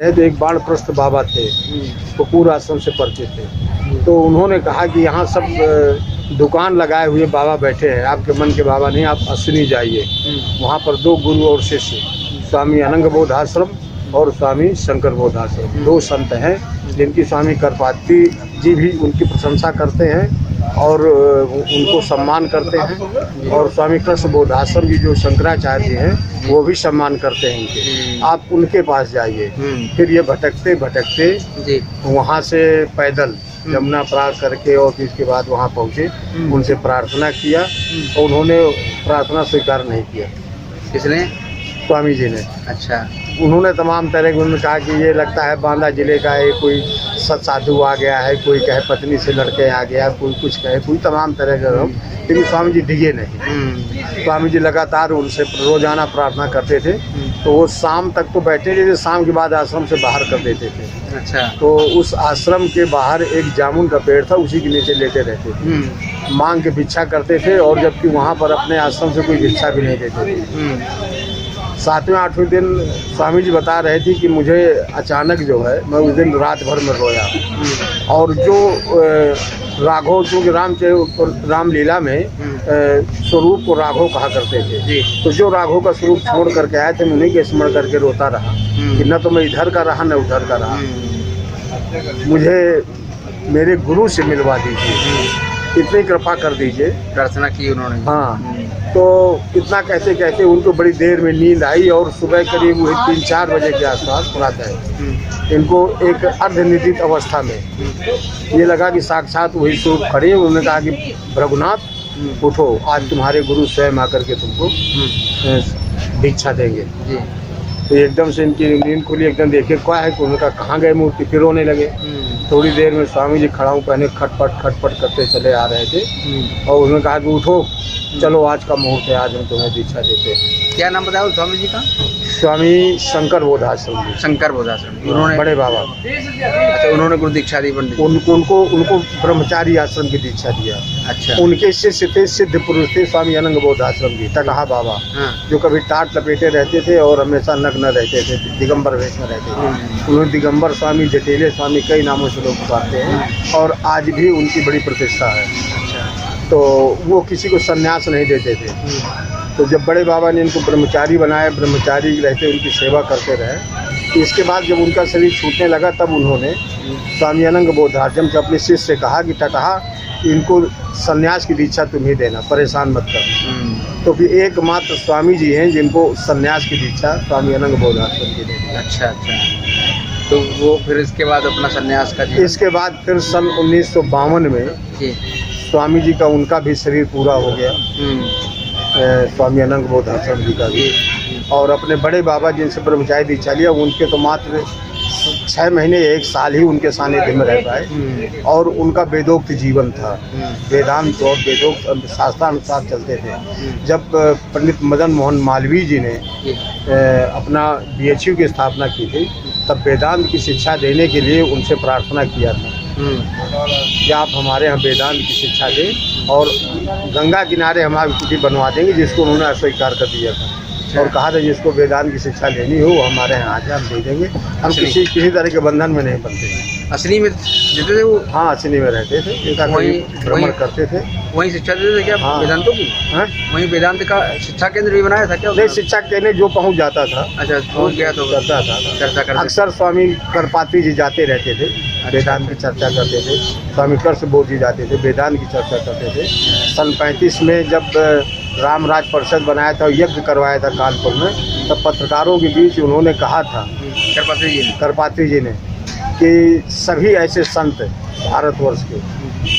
है तो एक बाणप्रस्थ बाबा थे, वो पूरा आश्रम से परिचित थे। तो उन्होंने कहा कि यहाँ सब दुकान लगाए हुए बाबा बैठे हैं, आपके मन के बाबा नहीं, आप अश्विनी जाइए। वहाँ पर दो गुरु और शिष्य, स्वामी अनंग बोध आश्रम और स्वामी शंकर बोध आश्रम, दो संत हैं जिनकी स्वामी करपात्री जी भी उनकी प्रशंसा करते हैं और उनको सम्मान करते हैं, और स्वामी कृष्ण बोध आश्रम की जो शंकराचार्य जी हैं वो भी सम्मान करते हैं उनके। आप उनके पास जाइए। फिर ये भटकते भटकते वहाँ से पैदल यमुना पार करके और फिर इसके बाद वहाँ पहुँचे, उनसे प्रार्थना किया और उन्होंने प्रार्थना स्वीकार नहीं किया। किसने? स्वामी जी ने। अच्छा। उन्होंने तमाम तरह के, उन्होंने कहा कि ये लगता है बांदा जिले का है, कोई सत साधु आ गया है, कोई कहे पत्नी से लड़के आ गया, कोई कुछ कहे, कोई तमाम तरह का। लेकिन स्वामी जी डिगे नहीं। स्वामी जी लगातार उनसे रोजाना प्रार्थना करते थे, तो वो शाम तक तो बैठे थे, शाम के बाद आश्रम से बाहर कर देते थे। अच्छा। तो उस आश्रम के बाहर एक जामुन का पेड़ था, उसी के नीचे लेटे रहते थे, मांग के भिक्षा करते थे, और जबकि वहाँ पर अपने आश्रम से कोई भिक्षा भी नहीं देते थे। 7वें 8वें दिन स्वामी जी बता रहे थे कि मुझे अचानक जो है, मैं उस दिन रात भर में रोया, और जो राघव, चूँकि रामलीला में स्वरूप को राघव कहा करते थे, तो जो राघव का स्वरूप छोड़ करके आए थे, मैं उन्हीं के स्मरण करके रोता रहा कि न तो मैं इधर का रहा न उधर का रहा, मुझे मेरे गुरु से मिलवा दीजिए, इतनी कृपा कर दीजिए। प्रार्थना की उन्होंने। हाँ। तो इतना कहते कहते उनको बड़ी देर में नींद आई, और सुबह करीब वही 3-4 बजे के आसपास प्रातः इनको एक अर्धनिद्रित अवस्था में ये लगा कि साक्षात वही स्वरूप खड़े। उन्होंने कहा कि रघुनाथ उठो, आज तुम्हारे गुरु स्वयं आकर के तुमको भिक्षा देंगे। तो एकदम से इनकी नींद खुली, एकदम देखे क्या है, उनका कहाँ गए मूर्ति, फिर रोने लगे। थोड़ी देर में स्वामी जी खड़ाऊ पहने खटपट खटपट करते चले आ रहे थे, और उन्होंने कहा कि उठो, चलो आज का मुहूर्त है, आज हम तुम्हें दीक्षा देते हैं। क्या नाम बताया स्वामी जी का? स्वामी शंकर बोध आश्रम। शंकर बोध आश्रम, उन्होंने बड़े बाबा। अच्छा, उन्होंने गुरु दीक्षा दी पंडित। उनको ब्रह्मचारी आश्रम की दीक्षा दिया। अच्छा। उनके शिष्य थे, सिद्ध पुरुष थे, स्वामी अनंग बोध आश्रम की टकहा बाबा। जो कभी टाट लपेटे रहते थे और हमेशा नग्न रहते थे, दिगंबर वेश में रहते थे। उन्होंने दिगंबर स्वामी, जटेले स्वामी, कई नामों से लोग पुकारते हैं, और आज भी उनकी बड़ी प्रतिष्ठा है। तो वो किसी को संन्यास नहीं देते थे। तो जब बड़े बाबा ने इनको ब्रह्मचारी बनाया, ब्रह्मचारी रहते उनकी सेवा करते रहे, तो इसके बाद जब उनका शरीर छूटने लगा, तब उन्होंने स्वामी अनंग बोध आश्रम से अपने शिष्य से कहा कि टकहा, इनको संन्यास की दीक्षा तुम ही देना, परेशान मत कर। तो फिर एकमात्र स्वामी जी हैं जिनको संन्यास की दीक्षा स्वामी अनंग बोध आश्रम की दे दी। अच्छा अच्छा। तो वो फिर इसके बाद अपना संन्यास का इसके बाद फिर सन 1952 में स्वामी जी का, उनका भी शरीर पूरा हो गया, स्वामी अनंग बोध आश्रम जी का भी, और अपने बड़े बाबा जिनसे ब्रह्मचारी दीक्षा लिया, उनके तो मात्र 6 महीने 1 साल ही उनके सानिध्य में रह पाए, और उनका वेदोक्त जीवन था। वेदांत और वेदोक्त शास्त्रानुसार चलते थे। जब पंडित मदन मोहन मालवीय जी ने अपना BHU की स्थापना की थी, तब वेदांत की शिक्षा देने के लिए उनसे प्रार्थना किया था कि आप हमारे यहाँ वेदांत की शिक्षा दें, और गंगा किनारे हमारी कुटी बनवा देंगे, जिसको उन्होंने अस्वीकार कर दिया था, और कहा था जिसको वेदांत की शिक्षा लेनी हो वो हमारे यहाँ आ जाए, हम दे देंगे, हम किसी तरह के बंधन में नहीं बनते हैं। असली में देते थे वो? हाँ, असली में रहते थे, वहीं भ्रमण करते थे, वहीं शिक्षा देते थे क्या? हाँ। वेदांतों की? हाँ, वहीं वेदांत का शिक्षा केंद्र भी बनाया था क्या? नहीं, शिक्षा केंद्र जो पहुँच जाता था। अच्छा, पहुँच गया तो करता था, चर्चा करते। अक्सर स्वामी करपात्री जी जाते रहते थे, वेदांत की चर्चा करते थे। स्वामी कृष्ण बोध जी जाते थे, वेदांत की चर्चा करते थे। सन 35 में जब रामराज परिषद बनाया था, यज्ञ करवाया था कानपुर में, तब पत्रकारों के बीच उन्होंने कहा था, करपात्री जी ने, कि सभी ऐसे संत भारतवर्ष के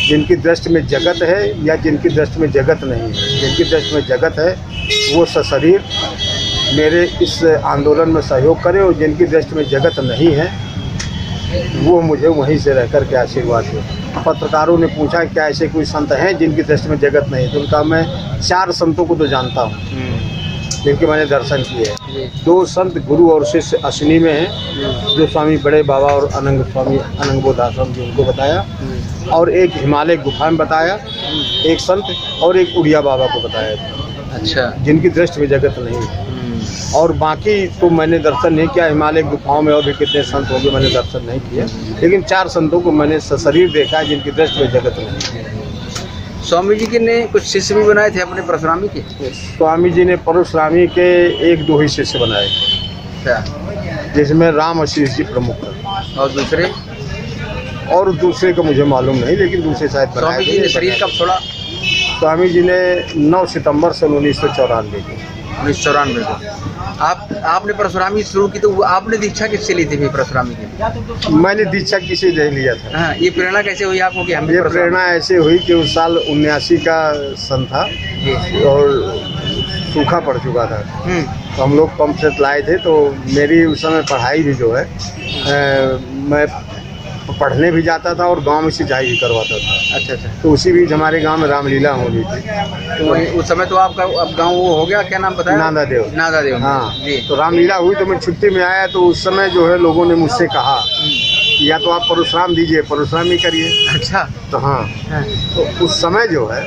जिनकी दृष्टि में जगत है या जिनकी दृष्टि में जगत नहीं है, जिनकी दृष्टि में जगत है वो सशरीर मेरे इस आंदोलन में सहयोग करें, और जिनकी दृष्टि में जगत नहीं है वो मुझे वहीं से रह कर के आशीर्वाद दे। पत्रकारों ने पूछा क्या ऐसे कोई संत हैं जिनकी दृष्टि में जगत नहीं? तो उनका मैं 4 संतों को तो जानता हूँ जिनके मैंने दर्शन किए हैं। 2 संत गुरु और शिष्य अश्विनी में हैं, जो स्वामी बड़े बाबा और स्वामी अनंग बोध आश्रम जी, उनको बताया, और एक हिमालय गुफा में बताया, एक संत, और एक उड़िया बाबा को बताया। अच्छा। जिनकी दृष्टि में जगत नहीं है। और बाकी तो मैंने दर्शन नहीं किया। हिमालय की गुफाओं में और भी कितने संत होंगे, मैंने दर्शन नहीं किए, लेकिन 4 संतों को मैंने सशरीर देखा है, जिनकी दृष्टि में जगत नहीं है। स्वामी जी के ने कुछ शिष्य भी बनाए थे अपने परशुरामी के? स्वामी जी ने परशुरामी के 1-2 ही शिष्य बनाए, अच्छा, जिसमें राम आशीष जी प्रमुख हैं, और दूसरे? और दूसरे का मुझे मालूम नहीं, लेकिन दूसरे शायद बनाए स्वामी जी ने शरीर कब छोड़ा? स्वामी जी ने 9 सितंबर सन 1994 को। 1994 को। आपने परशुरामी शुरू की तो आपने दीक्षा किससे ली थी फिर परशुरामी की? मैंने दीक्षा किसी से लिया था। हाँ, ये प्रेरणा कैसे हुई आपको कि हम भी ये परशुरामी? प्रेरणा ऐसे हुई कि उस साल 79 का सन था जी। और सूखा पड़ चुका था, तो हम लोग पंप सेट लाए थे। तो मेरी उस समय पढ़ाई भी जो है मैं पढ़ने भी जाता था और गांव में सिंचाई भी करवाता था। अच्छा अच्छा। तो उसी बीच हमारे गांव में रामलीला होनी थी। तो उस समय तो आपका अब गांव वो हो गया, क्या नाम बताया? नांदादेव। नांदादेव। हाँ जी। तो रामलीला हुई तो मैं छुट्टी में आया, तो उस समय जो है लोगों ने मुझसे कहा कि या तो आप परशुराम दीजिए, परशुरामी करिए। अच्छा। तो हाँ, हाँ। तो उस समय जो है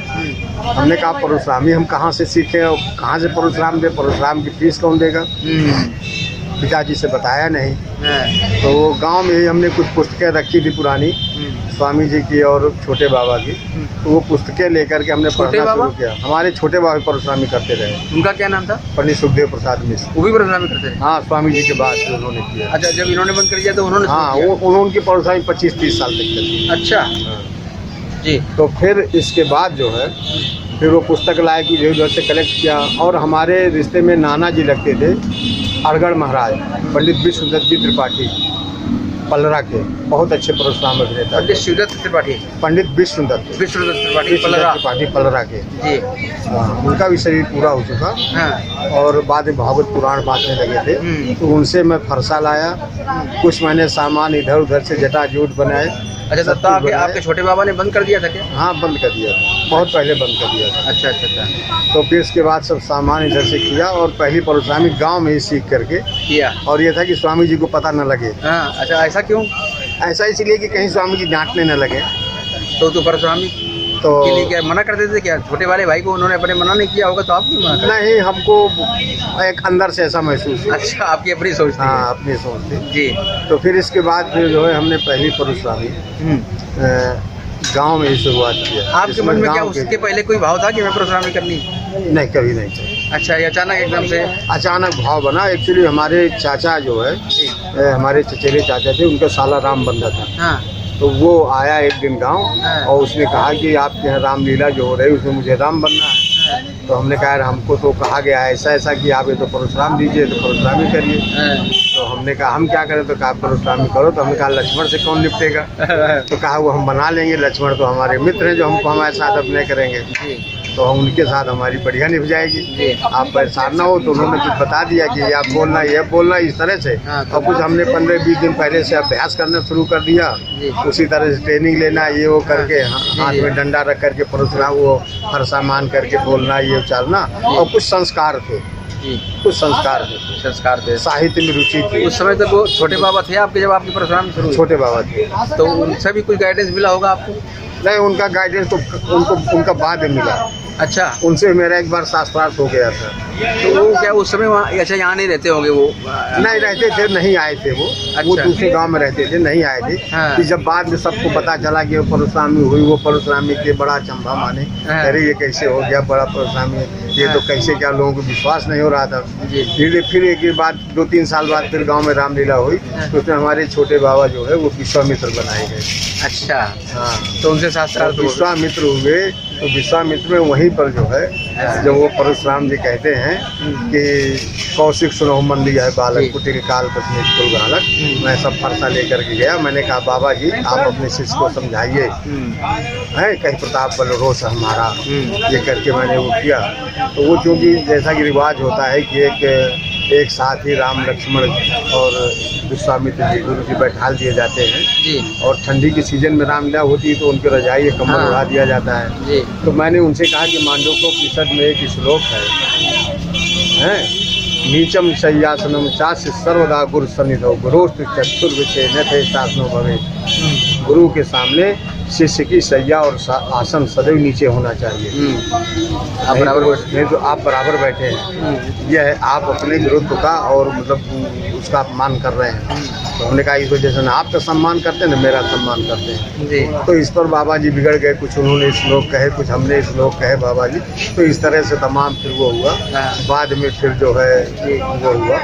हमने कहा परशुरामी हम कहाँ से सीखें और कहाँ से परशुराम दे, परशुराम की फीस कौन देगा? पिताजी से बताया नहीं। हाँ। तो वो गांव में ही हमने कुछ पुस्तकें रखी थी पुरानी, स्वामी जी की और छोटे बाबा की। तो वो पुस्तकें लेकर के हमने छोटे पढ़ना बाबा? शुरू किया। हमारे छोटे बाबा परशुरामी करते रहे। उनका क्या नाम था? पंडित सुखदेव प्रसाद मिश्र। वो भी परशुरामी करते थे? हाँ, स्वामी जी के बाद जो उन्होंने किया। अच्छा, जब इन्होंने बंद कर दिया तो उन्होंने हाँ, शुरू वो उनकी परशुरामी 25-30 साल तक चली। किया? अच्छा हाँ। जी। तो फिर इसके बाद जो है फिर वो पुस्तक लाए कि इधर से कलेक्ट किया। और हमारे रिश्ते में नाना जी लगते थे, अड़गड़ महाराज, पंडित विश्वदत्त जी त्रिपाठी पलरा के, बहुत अच्छे परशुराम अभिनेता। पंडित शिवदत्त त्रिपाठी? पंडित विष्णुदत्त त्रिपाठी पलरा। त्रिपाठी पलरा के। जी। हाँ, उनका भी शरीर पूरा हो चुका। हाँ। और बाद में भागवत पुराण बांटने लगे थे, तो उनसे मैं फरसा लाया। कुछ मैंने सामान इधर उधर से जटाजूट बनाए। अच्छा, तब तो आपके छोटे बाबा ने बंद कर दिया था क्या? हाँ, बंद कर दिया था, बहुत पहले बंद कर दिया था। अच्छा अच्छा अच्छा। तो फिर इसके बाद सब सामान इधर से किया और पहली परशुरामी गांव में ही सीख करके किया। और ये था कि स्वामी जी को पता न लगे। हाँ। अच्छा, ऐसा क्यों? ऐसा इसलिए कि कहीं स्वामी जी डांटने न लगे। तो परशुरामी तो के लिए क्या मना करते थे क्या? छोटे वाले भाई को उन्होंने अपने मना नहीं किया होगा तो आप क्यों मना करते? नहीं, हमको एक अंदर से ऐसा महसूस हुआ। अच्छा, आपकी अपनी सोच थी। हाँ, अपनी सोच थी। जी। तो फिर इसके बाद फिर जो है हमने पहली परशुरामी गांव में ही शुरुआत किया। आपके मन में क्या उसके पहले कोई भाव था कि मैं परशुरामी करनी? नहीं, कभी नहीं था। अच्छा, ये अचानक एकदम से? अचानक भाव बना। एक्चुअली हमारे चाचा जो है, हमारे चचेरे चाचा थे, उनका साला राम बंधा था। हाँ। तो वो आया एक दिन गांव और उसने कहा कि आपके यहाँ रामलीला जो हो रही है उसमें मुझे राम बनना है। तो हमने कहा यार हमको तो कहा गया है ऐसा ऐसा कि आप ये तो परशुराम दीजिए, तो परशुरामी करिए। तो हमने कहा हम क्या करें? तो कहा परशुरामी करो। तो हमने कहा लक्ष्मण से कौन निपटेगा? तो कहा वो हम बना लेंगे, लक्ष्मण तो हमारे मित्र हैं जो हमको हमारे साथ अभिनय करेंगे, तो हम उनके साथ हमारी बढ़िया निभ जाएगी, आप परेशान ना हो। तो उन्होंने कुछ बता दिया कि ये आप बोलना, ये बोलना, इस तरह से। और कुछ हमने 15-20 दिन पहले से अभ्यास करना शुरू कर दिया, उसी तरह से ट्रेनिंग लेना, ये वो करके हाथ में डंडा रख करके परशुराम वो फरसा मान करके बोलना, ये उचारना। और कुछ संस्कार थे, कुछ संस्कार थे, साहित्य में रुचि थी। उस समय तक वो छोटे बाबा थे आपके जब आपकी परशुरामी शुरू हुई? छोटे बाबा थे। तो उनसे भी कुछ गाइडेंस मिला होगा आपको? नहीं, उनका गाइडेंस तो उनका बाद में मिला। अच्छा। उनसे मेरा एक बार शास्त्रार्थ हो गया था। तो वो क्या उस समय वहाँ ऐसे यहाँ नहीं रहते होंगे वो? नहीं रहते थे, नहीं आए थे वो। अच्छा। वो दूसरे गांव में रहते थे, नहीं आए थे। हाँ। कि जब बाद में सबको पता चला कि वो परशुरामी हुई, वो परशुरामी के बड़ा चंबा माने। हाँ। अरे ये कैसे हो गया बड़ा परशुरामी, ये तो कैसे, क्या लोगों को विश्वास नहीं हो रहा था। जी। धीरे फिर एक बाद 2-3 साल बाद फिर गाँव में रामलीला हुई, तो उसमें हमारे छोटे बाबा जो है वो विश्वामित्र बनाए गए। अच्छा। हाँ, तो उनसे शास्त्रार्थ हुआ? विश्वामित्र हुए। तो विश्वामित्र में वहीं पर जो है जब वो परशुराम जी कहते हैं कि कौशिक सुनो मन लिया है बालक कुटिल काल पत्नी कुल बालक, मैं सब फरसा लेकर के गया। मैंने कहा बाबा जी आप अपने शिष्य को समझाइए, है कहीं प्रताप बल रोष हमारा, ये करके मैंने वो किया। तो वो चूँकि जैसा कि रिवाज होता है कि एक साथ ही राम लक्ष्मण और विश्वामित्र जी गुरु जी बैठाल दिए जाते हैं जी। और ठंडी की सीजन में रामलीला होती है तो उनके रजाई कम्बल उड़ा दिया जाता है जी। तो मैंने उनसे कहा कि मांडूक्योपनिषद में एक श्लोक है नीचम शय्यासनम चास्य सर्वदा गुरु सन्निधौ गुरोस्तु चक्षुर्विषे न थे शासनो भवे। गुरु के सामने शिष्य की सैया और आसन सदैव नीचे होना चाहिए। आप बराबर नहीं तो आप बराबर बैठे हैं, यह है आप अपने गुरुत्व का और मतलब उसका अपमान कर रहे हैं। तो हमने कहा इस वजह से ना आपका सम्मान करते हैं ना मेरा सम्मान करते हैं। जी। तो इस पर बाबा जी बिगड़ गए, कुछ उन्होंने श्लोक कहे, कुछ हमने श्लोक कहे बाबा जी। तो इस तरह से तमाम फिर वो हुआ। बाद में फिर जो है वो हुआ,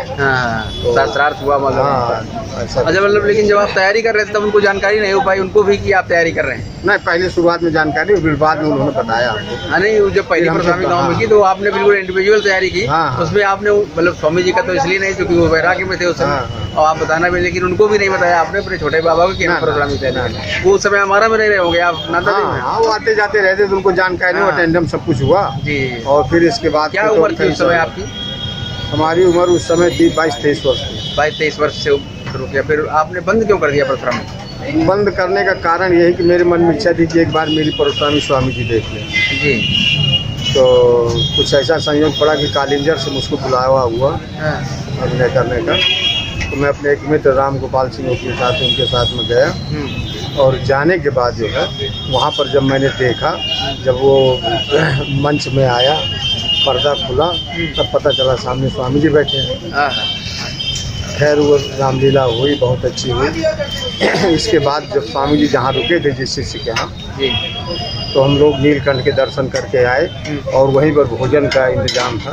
शास्त्रार्थ हुआ मतलब। हाँ ऐसा। अच्छा, मतलब लेकिन जब आप तैयारी कर रहे थे तब उनको जानकारी नहीं हो पाई उनको भी कि आप तैयारी कर रहे हैं? नहीं, पहले शुरुआत में जानकारी, फिर बाद में उन्होंने बताया हमको। हाँ, नहीं जब पहली परशुरामी गाँव में की तो आपने बिल्कुल इंडिविजुअल तैयारी की। हाँ। उसमें आपने मतलब स्वामी जी का तो इसलिए नहीं क्योंकि वो वैराग्य में थे उस समय। हाँ। और आप बताना भी, लेकिन उनको भी नहीं बताया आपने अपने छोटे बाबा को कि हम परशुरामी तैयारी करें। वो उस समय हमारा में नहीं रहे होंगे आप नाता में। हाँ, वो आते जाते रहते तो उनको जानकारी, अटेंडेंस सब कुछ हुआ जी। और फिर इसके बाद क्या उम्र थी उस समय आपकी? हमारी उम्र उस समय थी 22-23 वर्ष की। 22-23 वर्ष से शुरू किया, फिर आपने बंद क्यों कर दिया परशुरामी? बंद करने का कारण यही कि मेरे मन में इच्छा थी कि एक बार मेरी परशुरामी स्वामी जी देख लें। जी। तो कुछ ऐसा संयोग पड़ा कि कालिंजर से मुझको बुलावा हुआ अभिनय करने का। तो मैं अपने एक मित्र राम गोपाल सिंह के साथ उनके साथ में गया और जाने के बाद जो है वहाँ पर जब मैंने देखा, जब वो मंच में आया, पर्दा खुला, तब पता चला सामने स्वामी जी बैठे हैं। खैर वो रामलीला हुई, बहुत अच्छी हुई। इसके बाद जब स्वामी जी जहाँ रुके थे जिस शिष्य के यहाँ, तो हम लोग नीलकंठ के दर्शन करके आए और वहीं पर भोजन का इंतजाम था।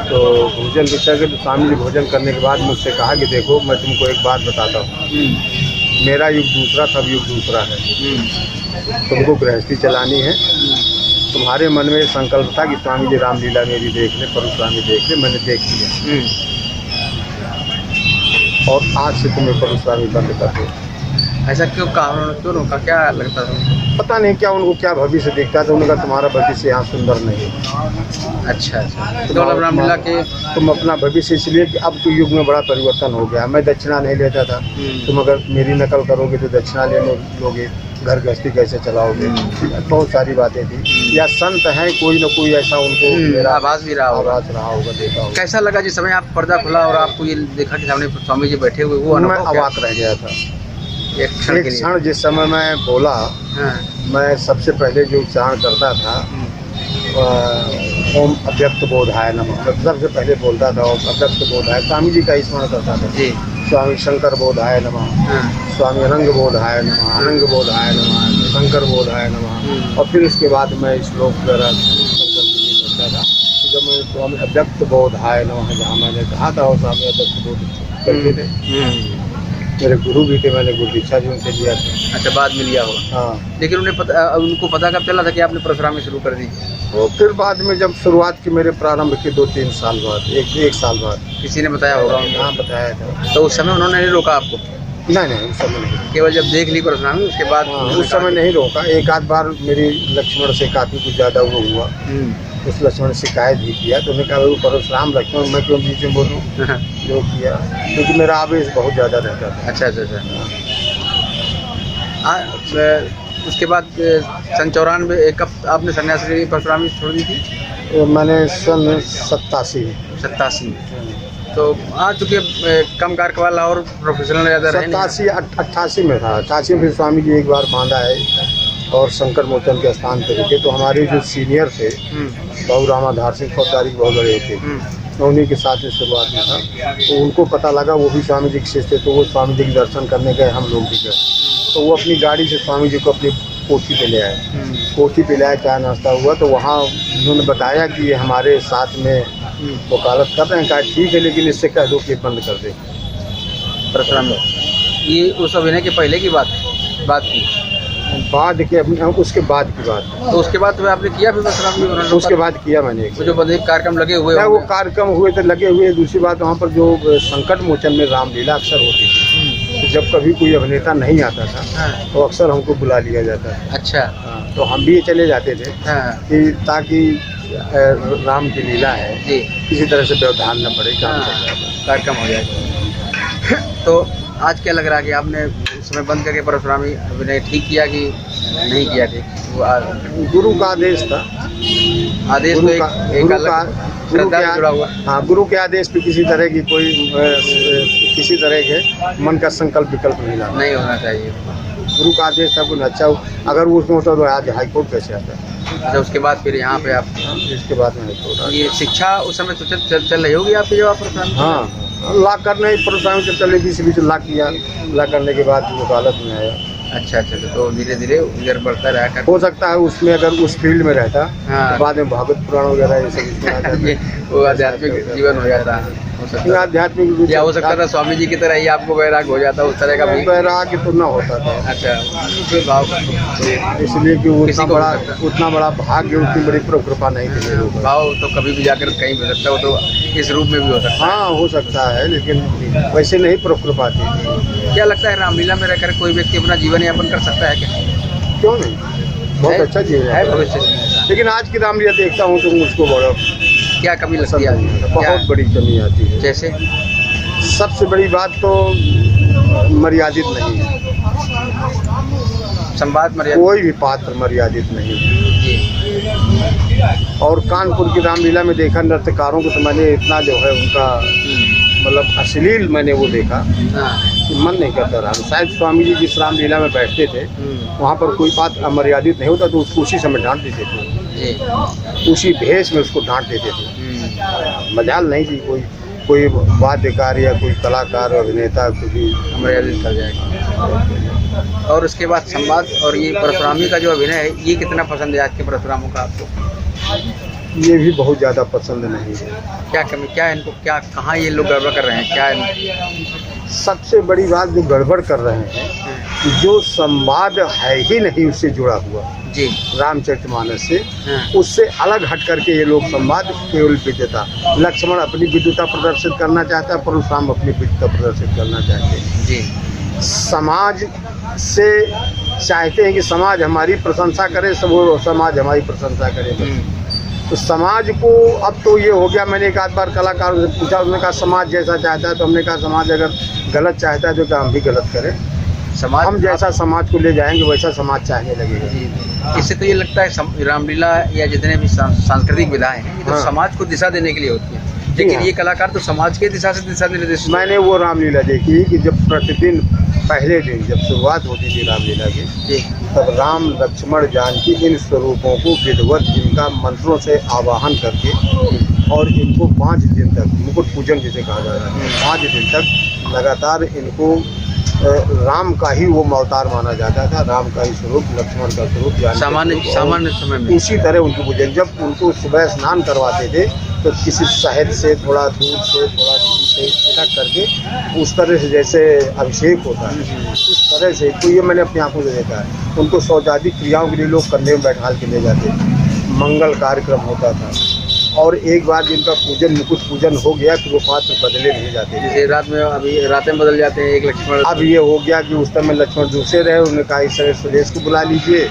तो भोजन के चलते तो स्वामी जी भोजन करने के बाद मुझसे कहा कि देखो मैं तुमको एक बात बताता हूँ, मेरा युग दूसरा तब युग दूसरा है, तुमको गृहस्थी चलानी है। तुम्हारे मन में संकल्प था कि स्वामी जी रामलीला मेरी देख ले, परशुरामी देख ले, मैंने देख लिया और आज से तुम्हें परशुरामी बंद कर दो। ऐसा क्यों कहा, क्यों रोका, क्या लगता था? पता नहीं क्या उनको क्या भविष्य दिखता था। उन्होंने कहा तुम्हारा भविष्य यहाँ सुंदर नहीं। अच्छा अच्छा। तो रामलीला के तुम अपना भविष्य, इसलिए कि अब तो युग में बड़ा परिवर्तन हो गया। मैं दक्षिणा नहीं लेता था, तुम अगर मेरी नकल करोगे तो दक्षिणा ले लोगे, घर गृहस्थी कैसे चलाओगे, बहुत सारी बातें थी। या संत हैं कोई न कोई ऐसा उनको मेरा आवाज़ भी रहा होगा, देखा होगा। कैसा लगा जिस समय आप पर्दा खुला और आपको ये देखा कि सामने स्वामी जी बैठे हुए? वो मैं अवाक रह गया था। एक क्षण जिस समय मैं बोला, मैं सबसे पहले जो उच्चारण करता था ओम अव्यक्त बोधाय नमः, सबसे पहले बोलता था ओम अव्यक्त बोधाय, स्वामी जी का स्मरण करता था। जी। स्वामी शंकर बोधाय नमः, स्वामी अनंग बोधाय नमः, अनंग बोधाय नमः, शंकर बोधाय नमः। और फिर उसके बाद मैं श्लोक वगैरह करता था। तो जब मैं स्वामी अव्यक्त बोधाय नमः जहाँ मैंने कहा था और स्वामी अव्यक्त बोध करते थे, मेरे गुरु भी थे, मैंने गुरु दीक्षा जी उनसे लिया था। अच्छा, बाद में लिया होगा। हाँ। लेकिन उनको पता कब चला था कि आपने परशुरामी शुरू कर दी? वो फिर बाद में जब शुरुआत की मेरे प्रारंभ के 2-3 साल बाद, एक साल बाद किसी ने बताया होगा? हाँ, बताया था। तो उस समय उन्होंने नहीं रोका आपको? नहीं, उस समय नहीं। केवल जब देख ली परशुरामी उसके बाद? उस समय नहीं रोका। एक आध बार मेरी लक्ष्मण से काफ़ी कुछ ज़्यादा वो हुआ, उस लक्ष्मण शिकायत भी किया। तो उन्होंने कहा वो परशुराम लक्ष्मण मैं क्यों बीच में बोलूँ, जो किया, क्योंकि मेरा आवेश बहुत ज़्यादा रहता था। अच्छा। उसके बाद सन 94 कब आपने सन्यासी परशुरामी छोड़ दी थी? मैंने सन 87 तो आज चूँकि कम कार्य वाला और प्रोफेशनल ज़्यादा रहे। 88 में था। 88 में फिर स्वामी जी एक बार बांधा है और शंकर मोचन के स्थान पर रुके। तो हमारे जो सीनियर थे बाबू रामाधार सिंह फौजदारी बहुत बड़े थे, मैं उन्हीं के साथ में शुरुआत में था। तो उनको पता लगा, वो भी स्वामी जी के शिष्य थे, तो वो स्वामी जी के दर्शन करने गए, हम लोग भी गए। तो वो अपनी गाड़ी से स्वामी जी को अपनी कोठी पे ले आए। कोठी पे ले आए, चाय नाश्ता हुआ, तो वहाँ उन्होंने बताया कि ये हमारे साथ में वकालत कर रहे हैं। कहा ठीक है, लेकिन इससे कह दो कि बंद कर दे परशुराम। ये उस अभिनय के पहले की बात की? बाद के उसके बाद की बात। तो उसके बाद तो आपने किया फिर परशुराम? उसके बाद किया मैंने। जो कार्यक्रम लगे हुए, वो कार्यक्रम हुए थे, लगे हुए। दूसरी बात, वहाँ पर जो संकट मोचन में रामलीला अक्सर होती थी, तो जब कभी कोई अभिनेता नहीं आता था तो अक्सर हमको बुला लिया जाता था। अच्छा। तो हम भी चले जाते थे कि ताकि राम की लीला है जी, किसी तरह से व्यवधान न पड़े, कार्यक्रम हो जाए। तो आज क्या लग रहा है कि आपने उस समय बंद करके परशुरामी अभिनय ठीक किया कि नहीं किया ठीक? गुरु का आदेश था। आदेश तो एक श्रद्धा से जुड़ा हुआ। हाँ, गुरु के आदेश पे किसी तरह की कोई किसी तरह के मन का संकल्प विकल्प नहीं लाना। नहीं होना चाहिए। गुरु का आदेश था कुछ अच्छा हो, अगर वो उसमें होता तो आज हाईकोर्ट कैसे आता है। अच्छा, उसके बाद फिर यहाँ पे आप इसके बाद में हाईकोर्ट आ ये शिक्षा उस समय तो चल रही होगी आपकी जब आप परशुराम? हाँ, ला करने परशुराम से चले बीच ला किया, ला करने के बाद वकालत में आया। अच्छा, तो धीरे धीरे उधर बढ़ता रहा कर। हो सकता है उसमें अगर उस फील्ड में रहता हाँ। तो बाद में भागवत पुराण वगैरह ये सब इसमें आ जाता। ये वो आध्यात्मिक जीवन हो जाता है, हो सकता है। आध्यात्मिक रूप से या हो सकता था स्वामी जी की तरह ही आपको वैराग हो जाता, उस तरह का भी। वैराग्य तो न होता था। अच्छा, फिर भाव इसलिए कि वो किसी उतना को बड़ा हो सकता है। उतना बड़ा भाग्य, उतनी बड़ी कृपा नहीं थी मेरे ऊपर। भाव तो कभी भी जाकर कहीं भी हो सकता है, वो तो इस रूप में भी हो सकता हाँ, हो सकता है, लेकिन वैसे नहीं कृपा थी। है। क्या लगता है रामलीला में रहकर कोई व्यक्ति अपना जीवन यापन कर सकता है क्या? क्यों नहीं, बहुत अच्छा जीवन है है। भविष्य में। लेकिन आज की रामलीला देखता हूँ तो मुझको बड़ा क्या कमी लगती पसंद नहीं है? आता, बहुत बड़ी कमी आती है। जैसे सबसे बड़ी बात तो मर्यादित नहीं है, संवाद मर्यादा। कोई भी पात्र मर्यादित नहीं है। जी। और कानपुर की रामलीला में देखा नृत्यकारों को तो मैंने इतना जो है उनका मतलब अश्लील मैंने वो देखा हाँ। कि मन नहीं करता रहा। शायद स्वामी जी जिस रामलीला में बैठते थे वहाँ पर कोई बात अमर्यादित नहीं होता तो उसको उसी समय डांट देते थे, जी। उसी भेष में उसको डांट देते थे। मजाल नहीं थी कोई वाद्यकार या कोई कलाकार अभिनेता कुछ भी मर्यादित कर जाएगा। और उसके बाद संवाद और ये परशुरामी का जो अभिनय है, ये कितना पसंद है आज के परशुरामों का आपको? ये भी बहुत ज़्यादा पसंद नहीं है। क्या कमी, क्या इनको, क्या कहाँ ये लोग गड़बड़ कर रहे हैं, क्या सबसे बड़ी बात जो गड़बड़ कर रहे हैं कि जो संवाद है ही नहीं उससे जुड़ा हुआ जी रामचरितमानस से, हाँ। उससे अलग हट करके ये लोग संवाद केवल विद्वता, लक्ष्मण अपनी विद्वता प्रदर्शित करना चाहता है, परशुराम अपनी विद्वता प्रदर्शित करना चाहते हैं। जी। समाज से चाहते हैं कि समाज हमारी प्रशंसा करे, सब वो समाज हमारी प्रशंसा करे। तो समाज को अब तो ये हो गया, मैंने एक आध बार कलाकारों से पूछा, उन्होंने कहा समाज जैसा चाहता है, तो हमने कहा समाज अगर गलत चाहता है तो क्या हम भी गलत करें? समाज हम जैसा समाज को ले जाएंगे वैसा समाज चाहने लगेगा। जी। इससे तो ये लगता है रामलीला या जितने भी सांस्कृतिक विधाएं हैं, ये तो हाँ। समाज को दिशा देने के लिए होती है, लेकिन हाँ। ये कलाकार तो समाज के दिशा से दिशा निर्देश। मैंने वो रामलीला देखी कि जब प्रतिदिन पहले दिन जब शुरुआत होती थी रामलीला की, जी। तब राम लक्ष्मण जानकी इन स्वरूपों को विधिवत इनका मंत्रों से आवाहन करके और इनको 5 दिन तक मुकुट पूजन जिसे कहा जा रहा है, 5 दिन तक लगातार इनको राम का ही वो अवतार माना जाता था, राम का ही स्वरूप, लक्ष्मण का स्वरूप, सामान्य समय में उसी तरह उनको पूजन। जब उनको सुबह स्नान करवाते थे तो किसी शहद से, थोड़ा दूध से, थोड़ा घी से छिड़क करके उस तरह से जैसे अभिषेक होता है उस तरह से, तो ये मैंने अपनी आंखों से देखा है। उनको शौचादिक क्रियाओं के लिए लोग कंधे में बैठा के ले जाते थे, मंगल कार्यक्रम होता था। और एक बार जिनका पूजन मुकुट पूजन हो गया फिर वो पात्र बदले नहीं जाते थे। जैसे रात में अभी रातें बदल जाते हैं, एक लक्ष्मण। अब ये हो गया कि उस समय लक्ष्मण दूसरे रहे, उन्होंने कहा इस तरह सुरेश को बुला लीजिए,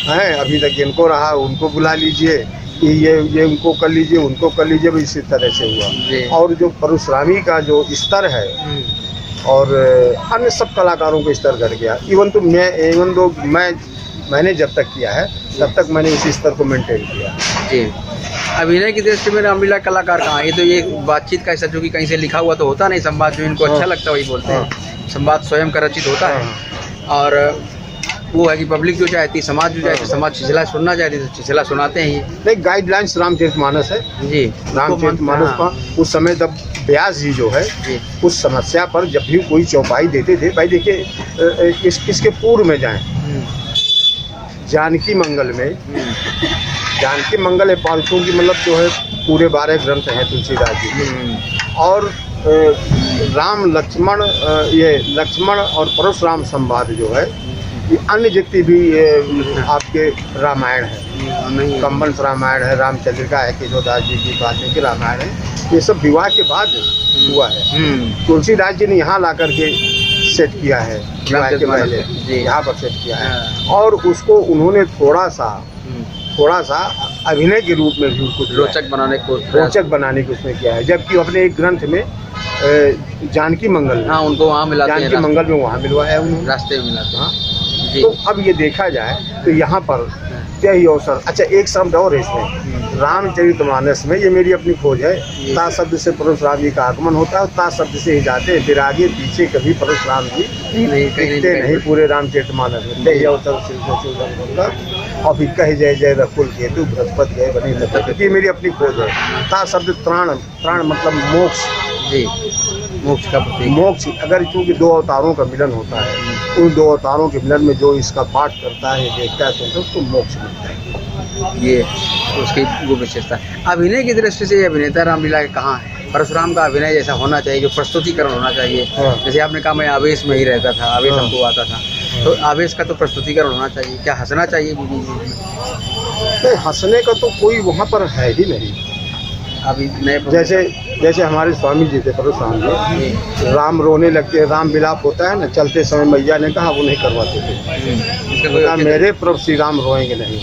हैं अभी तक इनको रहा उनको बुला लीजिए, ये उनको कर लीजिए, उनको कर लीजिए, इसी तरह से हुआ। और जो परशुरामी का जो स्तर है और अन्य सब कलाकारों का स्तर घट गया। इवन तो मैंने जब तक किया है तब तक मैंने इसी स्तर को मेंटेन किया। जी। अभिनय की दृष्टि में रामलीला कलाकार कहाँ? ये तो ये बातचीत का हिस्सा, जो कि कहीं से लिखा हुआ तो होता नहीं, संवाद जो इनको अच्छा लगता है वही बोलते हैं, संवाद स्वयं का रचित होता है। और वो है कि पब्लिक जो चाहती, समाज जो चाहती, समाज छिछला सुनना चाहती तो छिछला सुनाते हैं। ये नहीं, गाइडलाइंस रामचरितमानस है जी, रामचरितमानस का। उस समय तब व्यास जी जो है उस समस्या पर जब भी कोई चौपाई देते थे, भाई देखिए इसके पूर्व में जाएं, जानकी मंगल में, जानकी मंगल है पालतू की, मतलब जो है पूरे 12 ग्रंथ हैं तुलसीदास जी के। और राम लक्ष्मण, ये लक्ष्मण और परशुराम संवाद जो है, ये अन्य जितनी भी आपके रामायण है, कंबंस रामायण है, रामचंद्रिका है, केशवदास जी की वाल्मीकि रामायण है, ये सब विवाह के बाद हुआ है। तुलसीदास जी ने यहाँ ला करके सेट किया है, विवाह के पहले यहाँ पर सेट किया है। और उसको उन्होंने थोड़ा सा अभिनय के रूप में भी उसको रोचक बनाने की उसमें किया है। जबकि अपने एक ग्रंथ में जानकी मंगल, हाँ, उनको वहाँ मिलाते हैं, जानकी मंगल में वहाँ मिलवाया उन्होंने, रास्ते में मिलाते हैं। हाँ। जी। तो अब ये देखा जाए तो यहाँ पर यही अवसर। अच्छा, एक शब्द और है इसमें, रामचरितमानस में, ये मेरी अपनी खोज है, ता शब्द से परशुराम जी का आगमन होता है, ता शब्द से ही जाते हैं, फिर आगे पीछे कभी परशुराम जी दिखते नहीं पूरे रामचरितमानस में। यही अवसर से और फिर कह जय जय रकुल केतु बृहस्पति गए बने नतन। ये मेरी अपनी खोज है। ता शब्द त्राण, त्राण मतलब मोक्ष जी, मोक्ष का प्रतीक। मोक्ष, अगर चूंकि दो अवतारों का मिलन होता है, उन दो अवतारों के मिलन में जो इसका पाठ करता है, देखता है, तो उसको मोक्ष मिलता है। ये उसकी वो विशेषता है। अभिनय की दृष्टि से ये अभिनेता रामलीला के कहाँ है? परशुराम का अभिनय जैसा होना चाहिए, जो प्रस्तुतिकरण होना चाहिए। हाँ। जैसे आपने कहा मैं आवेश में ही रहता था, आवेश हाँ। हमको आता था, तो आवेश का तो प्रस्तुतिकरण होना चाहिए। क्या हंसना चाहिए? नहीं, हंसने का तो कोई वहाँ पर है ही नहीं। अभी नए जैसे हमारे स्वामी जी थे परशुराम जी, राम रोने लगते, राम विलाप होता है ना, चलते समय मैया ने कहा वो नहीं करवाते थे। इसका कोई कहा, मेरे प्रभु श्री राम रोएंगे नहीं,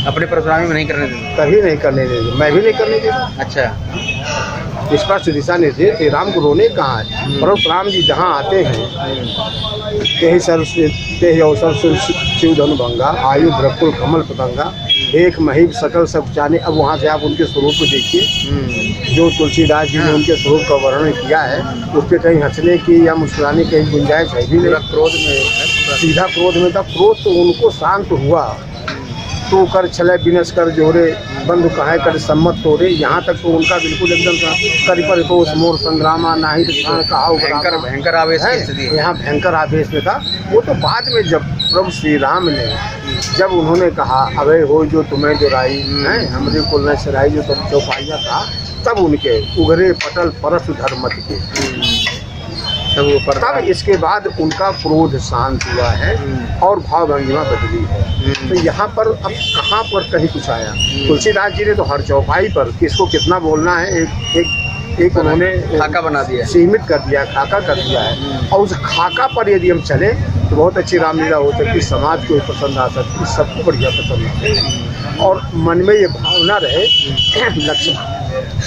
अपने परशुरामी में नहीं करने देंगे। कभी नहीं करने देंगे, मैं भी नहीं करने देगा। अच्छा, स्पष्ट दिशा निर्देश, श्री राम को रोने कहाँ है। परशुराम जी जहाँ आते हैं, तेहि अवसर शिव धनु भंगा, आयु द्रकुल कमल पतंगा, एक महीप सकल सब जाने। अब वहाँ से आप उनके स्वरूप को देखिए, जो तुलसीदास जी ने उनके स्वरूप का वर्णन किया है, उस पर कहीं हंसने की या मुस्कुराने की कहीं गुंजाइश है भी नहीं। क्रोध में सीधा क्रोध में था। क्रोध तो उनको शांत हुआ, तो कर छले बिनस कर जोरे, बंधु कहे कर सम्मत तोरे, यहाँ तक तो उनका बिल्कुल एकदम करी पर तो मोर संग्रामा नाही कहा, भयंकर आवेश की स्थिति है। यहाँ भयंकर आवेश में था। वो तो बाद में जब प्रभु श्री राम ने जब उन्होंने कहा अभय हो जो तुम्हें जो राई है, हमरे कुल न सराई जो सब चौपाइया था, तब उनके उगरे पटल परस धर्मत के, तब इसके बाद उनका क्रोध शांत हुआ है और भाव भंगिमा बदली है। तो यहाँ पर अब कहाँ पर कहीं कुछ आया। तुलसीदास जी ने तो हर चौपाई पर किसको कितना बोलना है, एक उन्होंने खाका बना दिया, सीमित कर दिया, खाका कर दिया है। और उस खाका पर यदि हम चले तो बहुत अच्छी रामलीला हो सकती, समाज को पसंद आ सकती, सबको बढ़िया पसंद आती है। और मन में ये भावना रहे,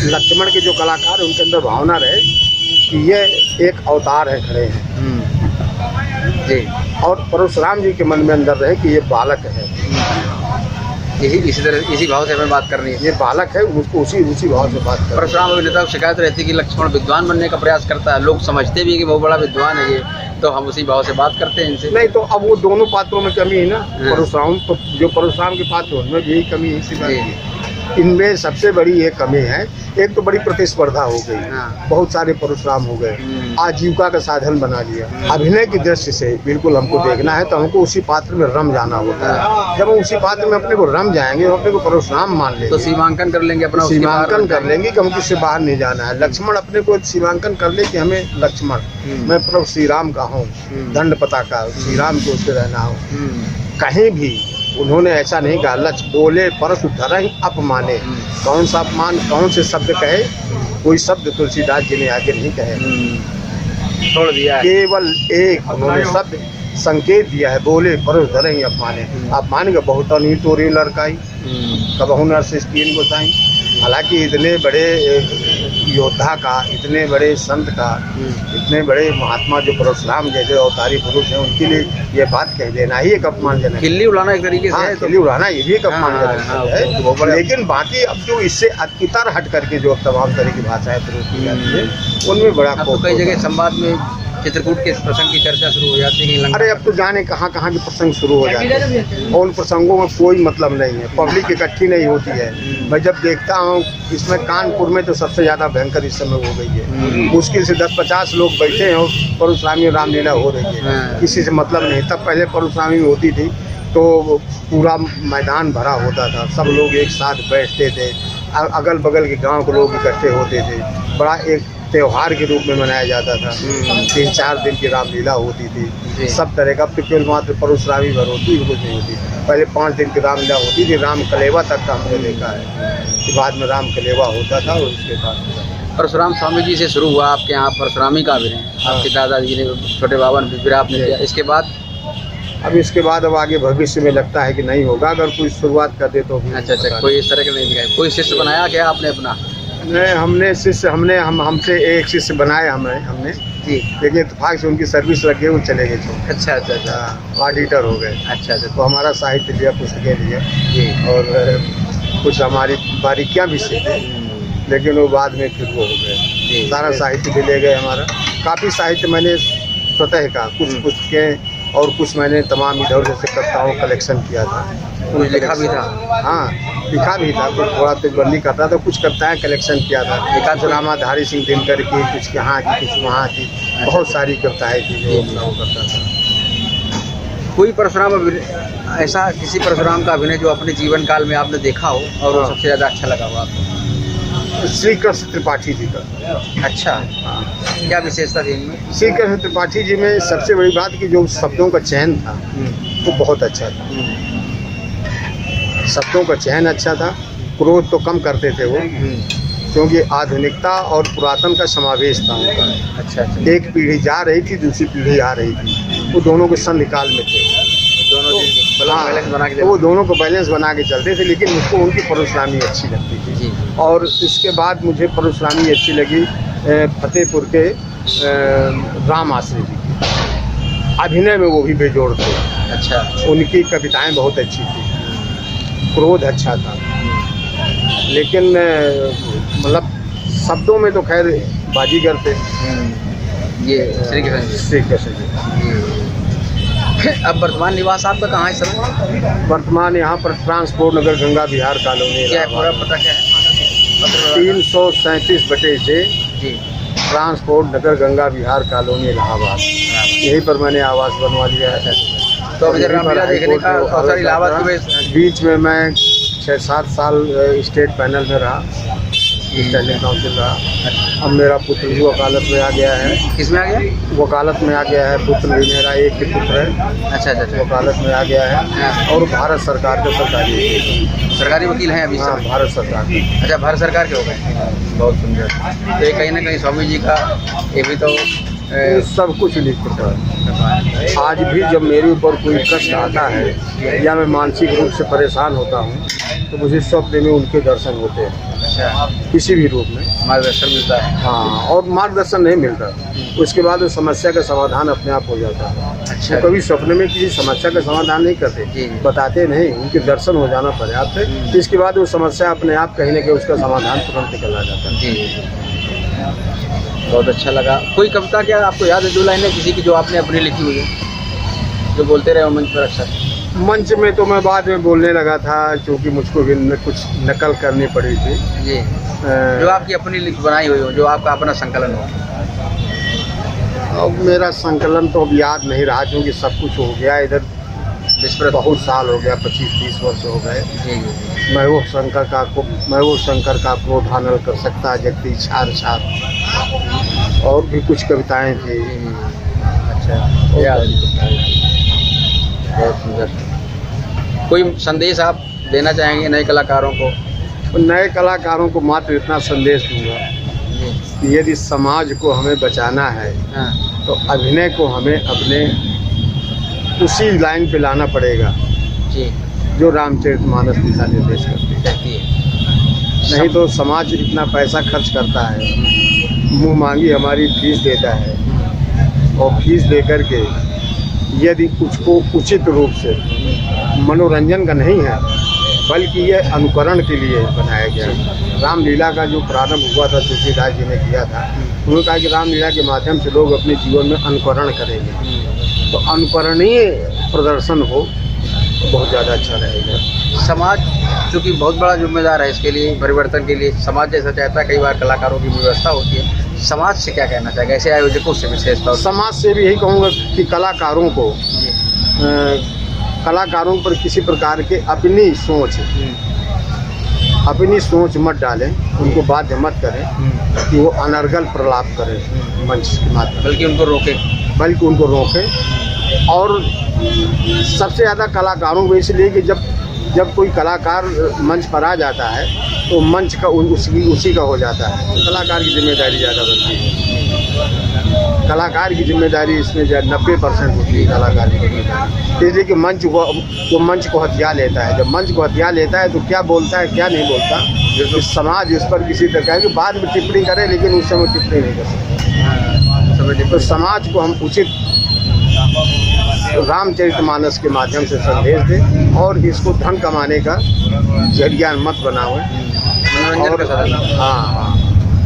लक्ष्मण के जो कलाकार हैं उनके अंदर भावना रहे कि ये एक अवतार है, खड़े हैं जी, और परशुराम जी के मन में अंदर रहे कि ये बालक है। इसी भाव से हमें बात करनी है। ये बालक है, उसको उसी भाव से बात कर। परशुराम अभिनेता को शिकायत रहती है कि लक्ष्मण विद्वान बनने का प्रयास करता है, लोग समझते भी है कि बहुत बड़ा विद्वान है ये, तो हम उसी भाव से बात करते हैं इनसे। नहीं तो अब वो दोनों पात्रों में कमी है ना। परशुराम तो जो परशुराम के पात्र उनमें भी यही कमी है, इसी बात की। इनमें सबसे बड़ी ये कमी है, एक तो बड़ी प्रतिस्पर्धा हो गई, बहुत सारे परशुराम हो गए, आजीविका का साधन बना लिया। अभिनय की दृष्टि से बिल्कुल हमको देखना है तो हमको उसी पात्र में रम जाना होता है। जब हम उसी पात्र में अपने को रम जाएंगे, अपने को परशुराम मान लेंगे, तो सीमांकन कर लेंगे अपना, सीमांकन कर लेंगे कि हमको इससे बाहर नहीं जाना है। लक्ष्मण अपने को सीमांकन कर ले कि हमें लक्ष्मण, मैं प्रभु श्री राम का हूँ, दंड पता का श्री राम को उससे रहना हो। कहीं भी उन्होंने ऐसा नहीं कहा, लक्ष्य बोले परशु धरहि अपमाने। कौन सा अपमान, कौन से शब्द कहे? कोई शब्द तुलसीदास जी ने आगे नहीं कहे, छोड़ दिया। केवल एक उन्होंने शब्द संकेत दिया है, बोले परशु धरहि अपमाने। अपमान का बहुत नहीं तोरी लड़काई कबहू नरसिंह गोसाई। हालांकि इतने बड़े योद्धा का, इतने बड़े संत का, इतने बड़े महात्मा जो परशुराम जैसे अवतारी पुरुष हैं, उनके लिए ये बात कह देना ही एक अपमानजनक है। खिल्ली उड़ाना एक तरीके से है, खिल्ली उड़ाना ये भी एक अपमानजनक है। लेकिन बाकी अब जो इससे इतर हट करके जो तमाम तरह की भाषाएं प्रयोग की जाती है, उनमें बड़ा कई जगह संवाद में चित्रकूट के प्रसंग की चर्चा शुरू हो जाती है। अरे अब तो जाने कहाँ कहाँ के प्रसंग शुरू हो जाते हैं, और उन प्रसंगों में कोई मतलब नहीं है, पब्लिक इकट्ठी नहीं होती है। मैं जब देखता हूँ इसमें कानपुर में तो सबसे ज़्यादा भयंकर इस समय हो गई है, मुश्किल से 10-50 लोग बैठे हैं और परशुरामी रामलीला हो रही है, किसी से मतलब नहीं। तब पहले परशुरामी होती थी तो पूरा मैदान भरा होता था, सब लोग एक साथ बैठते थे, अगल बगल के गांव के लोग इकट्ठे होते थे, बड़ा एक त्योहार के रूप में मनाया जाता था। 3-4 दिन की रामलीला होती थी, सब तरह का। केवल मात्र परशुरामी भर होती, कुछ नहीं होती। पहले 5 दिन की रामलीला होती थी, राम कलेवा तक का हमने देखा है कि बाद में राम कलेवा होता था। और उसके बाद परशुराम स्वामी जी से शुरू हुआ आपके यहाँ परशुरामी का अभिनय, आपके दादाजी ने, छोटे बाबा ने, फिर आपने किया। इसके बाद अब आगे भविष्य में लगता है कि नहीं होगा, अगर कोई शुरुआत कर दे तो। अच्छा, कोई इस तरह का नहीं दिखाया? कोई शिष्य बनाया क्या आपने अपना? नहीं, हमसे एक शिष्य बनाए हमने जी। लेकिन इत्तेफाक से उनकी सर्विस लग गई, वो चले गए छोड़। अच्छा अच्छा अच्छा। ऑडिटर हो गए। अच्छा अच्छा। तो हमारा साहित्य लिया, पुस्तकें लिए जी। और कुछ हमारी बारीकियाँ भी सीखे, लेकिन वो बाद में फिर वो हो गए। जी। सारा साहित्य भी ले गए हमारा। काफ़ी साहित्य मैंने स्वतः का, कुछ पुस्तकें और कुछ मैंने तमाम इधर जैसे कविताओं कलेक्शन किया था। कुछ लिखा भी था? हाँ, लिखा भी था, कुछ थोड़ा तुकबंदी करता था, कुछ कविताएं कलेक्शन किया था। एकाध कुछ रामाधारी सिंह दिनकर की, कुछ यहाँ की, कुछ वहाँ की, बहुत सारी कविताएं थी जो मैं वो करता था। कोई परशुराम अभिनय, ऐसा किसी परशुराम का अभिनय जो अपने जीवन काल में आपने देखा हो और वो हाँ। सबसे ज़्यादा अच्छा लगा हो आपको? श्री कृष्ण त्रिपाठी जी का। अच्छा, क्या विशेषता थी इनमें? श्री कृष्ण त्रिपाठी जी में सबसे बड़ी बात कि जो शब्दों का चयन था वो बहुत अच्छा था। शब्दों का चयन अच्छा था। क्रोध तो कम करते थे वो, क्योंकि आधुनिकता और पुरातन का समावेश था उनका। अच्छा अच्छा। एक पीढ़ी जा रही थी, दूसरी पीढ़ी आ रही थी, वो दोनों के संधिकाल में थे। दोनों चीज़ बैलेंस बना के तो वो दोनों को बैलेंस बना के चलते थे, लेकिन मुझको उनकी परशुरामी अच्छी लगती थी। जी। और इसके बाद मुझे परशुरामी अच्छी लगी फतेहपुर के राम आश्रय जी की। अभिनय में वो भी बेजोड़ थे। अच्छा। उनकी कविताएं बहुत अच्छी थी, क्रोध अच्छा था, लेकिन मतलब शब्दों में तो खैर बाजीगर थे। ये श्री कृष्ण। श्री कृष्ण जी। अब वर्तमान निवास आपका कहाँ है सर? वर्तमान यहाँ पर ट्रांसपोर्ट नगर गंगा विहार कॉलोनी। क्या है पूरा पता क्या है? 337/6 जी। ट्रांसपोर्ट नगर गंगा विहार कॉलोनी इलाहाबाद। यहीं पर मैंने आवास बनवा लिया है। तो अब इधर रामलीला देखने का अवसर इलाहाबाद में बीच में मैं 6-7 साल स्टेट पैनल में रहा, स्टैंडिंग काउंसिल रहा। अब मेरा पुत्र भी वकालत में आ गया है। किसमें आ गया? वकालत में आ गया है, पुत्र भी मेरा एक ही पुत्र है। अच्छा अच्छा अच्छा। वकालत में आ गया है और भारत सरकार के सरकारी वकील हैं अभी हाँ, सब? भारत सरकार के। अच्छा, भारत सरकार के हो गए। बहुत सुंदर। तो ये कहीं ना कहीं स्वामी जी का ये भी तो ये सब कुछ लिखता है। आज भी जब मेरे ऊपर कोई कष्ट आता है या मैं मानसिक रूप से परेशान होता हूँ तो मुझे स्वप्न में उनके दर्शन होते हैं। अच्छा, किसी भी रूप में मार्गदर्शन मिलता है। हाँ, और मार्गदर्शन नहीं मिलता, उसके बाद उस समस्या का समाधान अपने आप हो जाता है। अच्छा। वो कभी स्वप्न में किसी समस्या का समाधान नहीं करते, जी। बताते नहीं, उनके दर्शन हो जाना पर्याप्त है। इसके बाद वो समस्या अपने आप कहीं ना कहीं उसका समाधान तुरंत निकल आ जाता है। जी। बहुत अच्छा लगा। कोई कविता क्या आपको याद है, 2 लाइनें किसी की जो आपने अपनी लिखी हुई है, जो बोलते रहे हो मंच पर अक्सर? मंच में तो मैं बाद में बोलने लगा था, क्योंकि मुझको भी कुछ नकल करनी पड़ी थी। जी। जो आपकी अपनी बनाई हुई हो, जो आपका अपना संकलन हो। अब मेरा संकलन तो अब याद नहीं रहा, क्योंकि सब कुछ हो गया इधर, विस्मृत बहुत साल हो गया, 25-30 वर्ष हो गए। जी जी। मैं वो शंकर का क्रोध हानल कर सकता जगती छार छाप, और भी कुछ कविताएं थी। अच्छा, याद है। बहुत सुंदर। कोई संदेश आप देना चाहेंगे नए कलाकारों को? तो नए कलाकारों को मात्र इतना संदेश दूंगा कि यदि समाज को हमें बचाना है हाँ। तो अभिनय को हमें अपने उसी लाइन पे लाना पड़ेगा जी। जो रामचरितमानस दिशा निर्देश करती है। नहीं तो समाज इतना पैसा खर्च करता है, मुँह मांगी हमारी फीस देता है, और फीस देकर के यदि उसको उचित रूप से मनोरंजन का नहीं है, बल्कि ये अनुकरण के लिए बनाया गया है। रामलीला का जो प्रारंभ हुआ था तुलसीदास जी ने किया था, उन्होंने कहा कि रामलीला के माध्यम से लोग अपने जीवन में अनुकरण करेंगे, तो अनुकरणीय प्रदर्शन हो तो बहुत ज़्यादा अच्छा रहेगा। समाज चूँकि बहुत बड़ा जिम्मेदार है इसके लिए, परिवर्तन के लिए समाज जैसा चाहता है, कई बार कलाकारों की व्यवस्था होती है। समाज से क्या कहना चाहेगा, ऐसे आयोजकों से विशेषतौर से? समाज से भी यही कहूँगा कि कलाकारों पर किसी प्रकार के अपनी सोच मत डालें, उनको बाध्य मत करें कि वो अनर्गल प्रलाप करें मंच के माध्यम, बल्कि उनको रोकें। और सबसे ज़्यादा कलाकारों को इसलिए कि जब कोई कलाकार मंच पर आ जाता है तो मंच का उसी का हो जाता है, तो कलाकार की जिम्मेदारी ज़्यादा बनती है। कलाकार की जिम्मेदारी इसमें 90% होती है कलाकार की जिम्मेदारी। इसलिए कि वो मंच को हथिया लेता है। जब मंच को हथिया लेता है तो क्या बोलता है क्या नहीं बोलता कि समाज इस पर किसी तरह की बाद में टिप्पणी करे, लेकिन उस समय टिप्पणी नहीं कर सकते। तो समाज को हम उचित रामचरितमानस के माध्यम से संदेश दें और इसको धन कमाने का जरिया मत बनाओ। मनोरंजन का साधन। हाँ,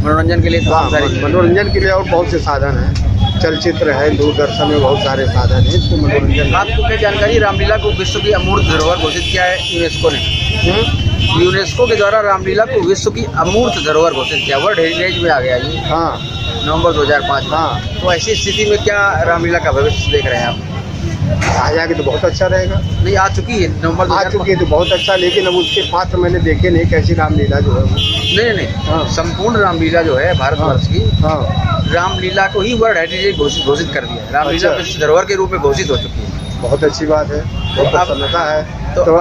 मनोरंजन के लिए तो हाँ, मनोरंजन के लिए और बहुत से साधन हैं। चलचित्र है, दूरदर्शन में बहुत सारे साधन हैं, इसको मनोरंजन। आपको क्या जानकारी, रामलीला को विश्व की अमूर्त धरोहर घोषित किया है यूनेस्को ने। यूनेस्को के द्वारा रामलीला को विश्व की अमूर्त धरोहर घोषित किया, वर्ल्ड हेरिटेज में आ गया ये। हाँ, नवंबर 2005 में। हाँ, तो ऐसी स्थिति में क्या रामलीला का भविष्य देख रहे हैं आप? आ जाएगी तो बहुत अच्छा रहेगा। नहीं, आ चुकी है नवंबर आ चुकी है तो बहुत अच्छा, लेकिन अब उसके पात्र मैंने देखे नहीं, कैसी रामलीला जो है वो। नहीं, हाँ। संपूर्ण रामलीला जो है भारतवर्ष की, हाँ, रामलीला को ही वर्ल्ड हेरिटेज घोषित कर दिया है। रामलीला अच्छा। विश्व धरोहर के रूप में घोषित हो चुकी है। बहुत अच्छी बात है, बहुत अब- प्रसन्नता है। तो- तो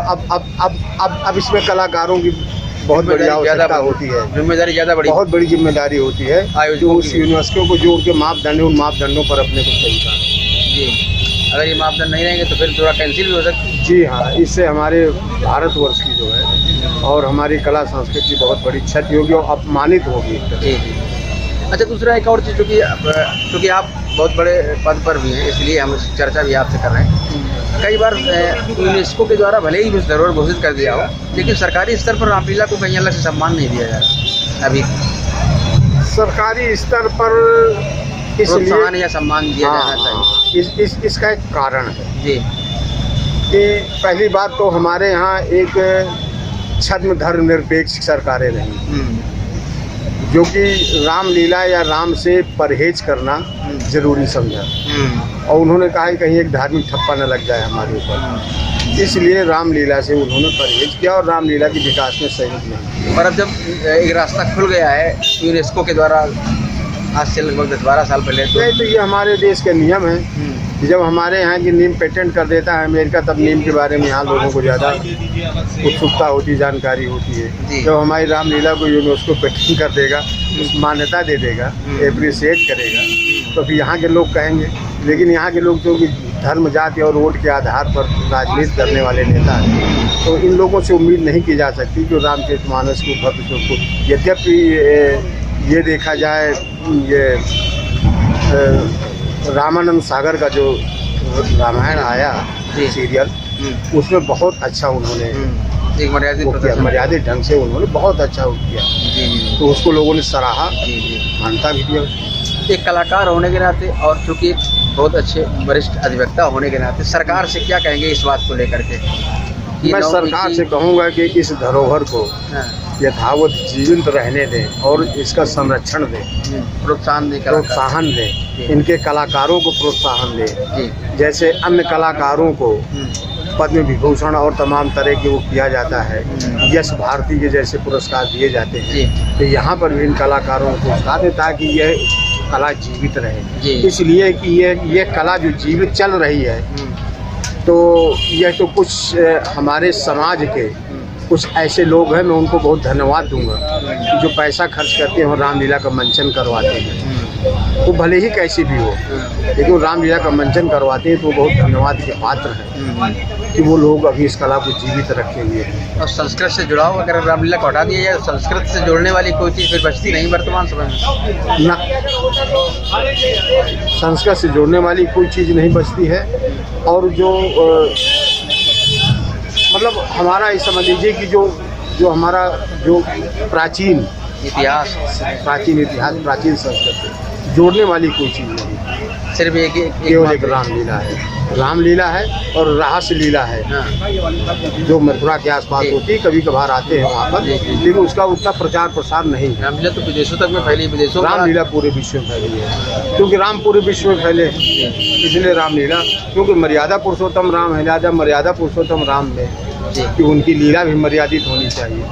अब इसमें कलाकारों की बहुत बड़ी आवश्यकता होती है, जिम्मेदारी ज़्यादा बड़ी। बहुत बड़ी जिम्मेदारी होती है। आयोजकों जो उस की। यूनेस्को को जो उनके मापदंड है, उन मापदंडों पर अपने को सही करना। जी, अगर ये मापदंड नहीं रहेंगे तो फिर थोड़ा कैंसिल भी हो सकती है। जी हाँ, इससे हमारे भारतवर्ष की जो है और हमारी कला संस्कृति की बहुत बड़ी क्षति होगी और अपमानित होगी एक तरह से। जी। अच्छा, दूसरा एक और चीज़, क्योंकि आप बहुत बड़े पद पर भी हैं, इसलिए हम इस चर्चा भी आपसे कर रहे हैं। कई बार यूनेस्को के द्वारा भले ही विश्व धरोहर घोषित कर दिया हो, लेकिन सरकारी स्तर पर रामलीला को कहीं अलग से सम्मान नहीं दिया जा रहा अभी। सरकारी स्तर पर प्रोत्साहन या सम्मान दिया जाना हाँ, चाहिए। इसका एक कारण है जी। कि पहली बात तो हमारे यहाँ एक छद्म धर्मनिरपेक्ष सरकारें रही, जो कि रामलीला या राम से परहेज करना जरूरी समझा, और उन्होंने कहा कि कहीं एक धार्मिक ठप्पा न लग जाए हमारे ऊपर, इसलिए रामलीला से उन्होंने परहेज किया और रामलीला के विकास में सहयोग नहीं। पर अब जब एक रास्ता खुल गया है यूनेस्को के द्वारा, आज से लगभग 10-12 साल पहले, तो ये हमारे देश के नियम है कि जब हमारे यहाँ की नीम पेटेंट कर देता है अमेरिका, तब नीम के बारे में यहाँ लोगों को ज़्यादा उत्सुकता होती, जानकारी होती है। जब हमारी रामलीला को यूनेस्को पेटेंट कर देगा, मान्यता दे देगा, एप्रिशिएट करेगा, तो फिर यहाँ के लोग कहेंगे। लेकिन यहाँ के लोग जो कि धर्म, जाति और वोट के आधार पर राजनीति करने वाले नेता हैं, तो इन लोगों से उम्मीद नहीं की जा सकती जो रामचरितमानस को भव्य को, यद्यपि ये देखा जाए, ये रामानंद सागर का जो रामायण आया सीरियल, उसमें बहुत अच्छा उन्होंने एक मर्यादित ढंग से उन्होंने बहुत अच्छा किया, तो उसको लोगों ने सराहा, मान्यता भी दिया। एक कलाकार होने के नाते और चूँकि बहुत अच्छे वरिष्ठ अधिवक्ता होने के नाते सरकार से क्या कहेंगे इस बात को लेकर के? मैं सरकार से कहूँगा कि इस धरोहर को यथावत जीवित रहने दें और इसका संरक्षण दें, प्रोत्साहन दें, इनके कलाकारों को प्रोत्साहन दें। जैसे अन्य कलाकारों को पद्म विभूषण और तमाम तरह के वो किया जाता है, यश भारती के जैसे पुरस्कार दिए जाते हैं, तो यहाँ पर भी इन कलाकारों को पुरस्कार दें ताकि यह कला जीवित रहे। इसलिए कि ये कला जो जीवित चल रही है, तो यह तो कुछ हमारे समाज के कुछ ऐसे लोग हैं, मैं उनको बहुत धन्यवाद दूंगा कि जो पैसा खर्च करते हैं और रामलीला का मंचन करवाते हैं, वो भले ही कैसी भी हो, लेकिन रामलीला का मंचन करवाते हैं तो वो बहुत धन्यवाद के पात्र हैं कि वो लोग अभी इस कला को जीवित रखे हुए हैं। और संस्कृत से जुड़ाव, अगर रामलीला को हटा दिया जाए, संस्कृत से जोड़ने वाली कोई चीज़ फिर बचती नहीं वर्तमान समय में ना, संस्कृत से जोड़ने वाली कोई चीज़ नहीं बचती है। और जो मतलब हमारा ये समझ लीजिए कि जो हमारा जो प्राचीन इतिहास, प्राचीन संस्कृति जोड़ने वाली कोई चीज़ नहीं, सिर्फ एक केवल एक रामलीला है। रामलीला है और रास लीला है, जो मथुरा के आसपास होती है, कभी कभार आते हैं वहाँ पर, लेकिन उसका उतना प्रचार प्रसार नहीं है। रामलीला तो विदेशों तक में फैली, विदेशों में रामलीला पूरे विश्व में फैली है, क्योंकि राम पूरे विश्व में फैले, इसलिए रामलीला, क्योंकि मर्यादा पुरुषोत्तम राम है, लिहाजा मर्यादा पुरुषोत्तम राम में कि उनकी लीला भी मर्यादित होनी चाहिए।